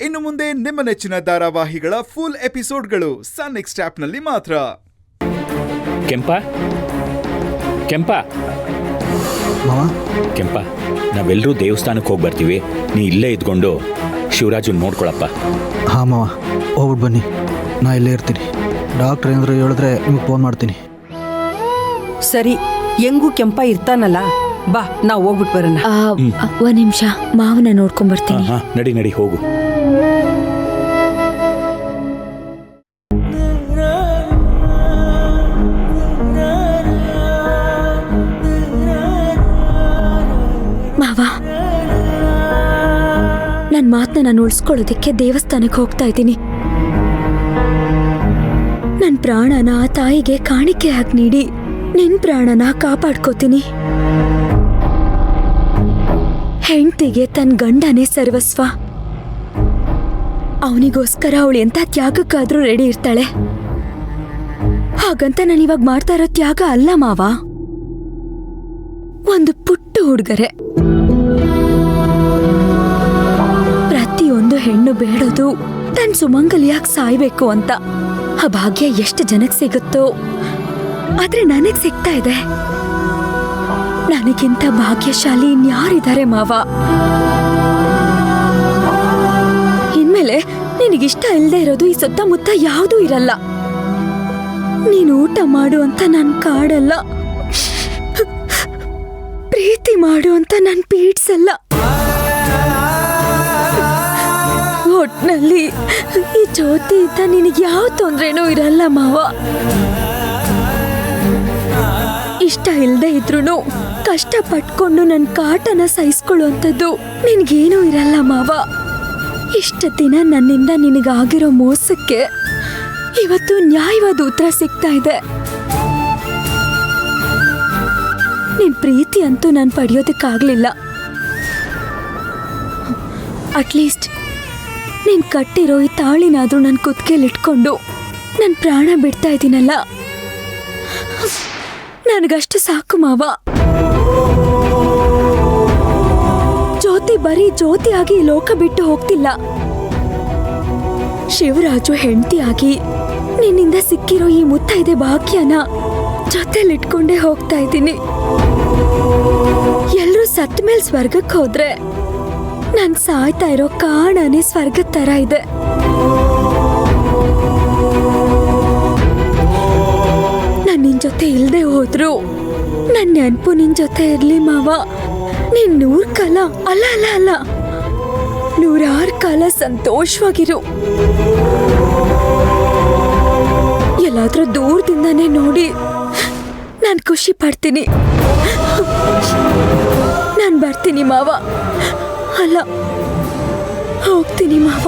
ಇನ್ನು ಮುಂದೆ ನಿಮ್ಮ ನೆಚ್ಚಿನ ಧಾರಾವಾಹಿಗಳ ಫುಲ್ ಎಪಿಸೋಡ್ಗಳು ಸನ್ ನೆಕ್ಸ್ಟ್ ಆಪ್ನಲ್ಲಿ ಮಾತ್ರ. ಕೆಂಪ ಕೆಂಪ, ನಾವೆಲ್ಲರೂ ದೇವಸ್ಥಾನಕ್ಕೆ ಹೋಗಿ ಬರ್ತೀವಿ. ನೀ ಇಲ್ಲೇ ಇದ್ಕೊಂಡು ಶಿವರಾಜನ್ ನೋಡ್ಕೊಳಪ್ಪ. ಹಾಂ ಮಾವ, ಹೋಗ್ಬಿಟ್ಟು ಬನ್ನಿ. ನಾ ಇಲ್ಲೇ ಇರ್ತೀನಿ. ಡಾಕ್ಟ್ರ್ ಏನಾದ್ರು ಹೇಳಿದ್ರೆ ನಿಮ್ಗೆ ಫೋನ್ ಮಾಡ್ತೀನಿ. ಸರಿ, ಹೆಂಗೂ ಕೆಂಪ ಇರ್ತಾನಲ್ಲ, ಬಾ ನಾವು ಹೋಗ್ಬಿಟ್ಟು ಬರೋಣ. ಒಂದ್ ನಿಮಿಷ, ಮಾವನ ನೋಡ್ಕೊಂಡ್ಬರ್ತೀನಿ. ನಡಿ ಹೋಗು. ಮಾವ, ನನ್ನ ಮಾತನ್ನ ನಾನು ಉಳಿಸ್ಕೊಳ್ಳೋದಕ್ಕೆ ದೇವಸ್ಥಾನಕ್ಕೆ ಹೋಗ್ತಾ ಇದ್ದೀನಿ. ನನ್ನ ಪ್ರಾಣನ ತಾಯಿಗೆ ಕಾಣಿಕೆ ಹಾಕಿ ನೀಡಿ ನಿನ್ ಪ್ರಾಣನ ಕಾಪಾಡ್ಕೋತೀನಿ. ಹೆಂಡತಿಗೆ ತನ್ನ ಗಂಡನೇ ಸರ್ವಸ್ವ. ಅವನಿಗೋಸ್ಕರ ಅವಳು ಎಂಥ ತ್ಯಾಗಕ್ಕಾದ್ರೂ ರೆಡಿ ಇರ್ತಾಳೆ. ಹಾಗಂತ ನಾನು ಇವಾಗ ಮಾಡ್ತಾ ಇರೋ ತ್ಯಾಗ ಅಲ್ಲ ಮಾವ, ಒಂದು ಪುಟ್ಟ ಹುಡುಗರೆ. ಪ್ರತಿಯೊಂದು ಹೆಣ್ಣು ಬೇಡೋದು ತನ್ನ ಸುಮಂಗಲಿಯಾಗಿ ಸಾಯ್ಬೇಕು ಅಂತ. ಆ ಭಾಗ್ಯ ಎಷ್ಟು ಜನಕ್ಕೆ ಸಿಗುತ್ತೋ, ಆದ್ರೆ ನನಗ್ ಸಿಗ್ತಾ ಇದೆ. ನನಗಿಂತ ಭಾಗ್ಯಶಾಲಿ ಇನ್ಯಾರಿದ್ದಾರೆ ಮಾವ? ಇನ್ಮೇಲೆ ನಿನಗಿಷ್ಟ ಇಲ್ಲದೆ ಇರೋದು ಈ ಸುತ್ತಮುತ್ತ ಯಾವುದೂ ಇರಲ್ಲ. ನೀನು ಊಟ ಮಾಡು ಅಂತ ನಾನು ಕಾಡಲ್ಲ, ಪ್ರೀತಿ ಮಾಡು ಅಂತ ನಾನು ಪೀಡ್ಸಲ್ಲ. ಒಟ್ನಲ್ಲಿ ಈ ಜ್ಯೋತಿ ಇದ್ದ ನಿನಗೆ ಯಾವ ತೊಂದ್ರೆನೂ ಇರಲ್ಲ ಮಾವ. ಇಷ್ಟ ಇಲ್ಲದೆ ಇದ್ರೂ ಕಷ್ಟ ಪಟ್ಕೊಂಡು ನನ್ನ ಕಾಟನ ಸಹಿಸ್ಕೊಳ್ಳುವಂಥದ್ದು ನಿನ್ಗೇನೂ ಇರಲ್ಲ ಮಾವ. ಇಷ್ಟ ದಿನ ನನ್ನಿಂದ ನಿನಗಾಗಿರೋ ಮೋಸಕ್ಕೆ ಇವತ್ತು ನ್ಯಾಯವಾದ ಉತ್ತರ ಸಿಗ್ತಾ ಇದೆ. ನಿನ್ ಪ್ರೀತಿ ಅಂತೂ ನಾನು ಪಡೆಯೋದಕ್ಕಾಗ್ಲಿಲ್ಲ. ಅಟ್ಲೀಸ್ಟ್ ನೀನ್ ಕಟ್ಟಿರೋ ಈ ತಾಳಿನಾದ್ರೂ ನನ್ನ ಕುತ್ತಿಗೆಲಿಟ್ಕೊಂಡು ನನ್ನ ಪ್ರಾಣ ಬಿಡ್ತಾ ಇದ್ದೀನಲ್ಲ, ನನಗಷ್ಟು ಸಾಕು ಮಾವ. ಜ್ಯೋತಿ ಬರೀ ಜ್ಯೋತಿಯಾಗಿ ಈ ಲೋಕ ಬಿಟ್ಟು ಹೋಗ್ತಿಲ್ಲ. ಶಿವರಾಜು ಹೆಂಡತಿಯಾಗಿ ನಿನ್ನಿಂದ ಸಿಕ್ಕಿರೋ ಈ ಮುತ್ತೈದೆ ಭಾಗ್ಯನ ಜೊತೆಲಿಟ್ಕೊಂಡೇ ಹೋಗ್ತಾ ಇದ್ದೀನಿ. ಎಲ್ರೂ ಸತ್ತ ಮೇಲೆ ಸ್ವರ್ಗಕ್ಕೆ ಹೋದ್ರೆ ನಾನು ಸಾಯ್ತಾ ಇರೋ ಕಾಣನೆ ಸ್ವರ್ಗದ ತರ ಇದೆ. ನಾನು ನಿನ್ ಜೊತೆ ಇಲ್ದೆ ಹೋದ್ರು ನನ್ನ ನೆನಪು ನಿನ್ ಜೊತೆ ಇರ್ಲಿ ಮಾವ. ನೀನ್ 100 ಕಾಲ ಅಲ್ಲ 106 ಕಾಲ ಸಂತೋಷವಾಗಿರು. ಎಲ್ಲಾದ್ರೂ ದೂರದಿಂದಾನೇ ನೋಡಿ ನಾನು ಖುಷಿ ಪಡ್ತೀನಿ. ನಾನು ಬರ್ತೀನಿ ಮಾವ. ಅಲ್ಲ, ಹೋಗ್ತೀನಿ ಮಾವ.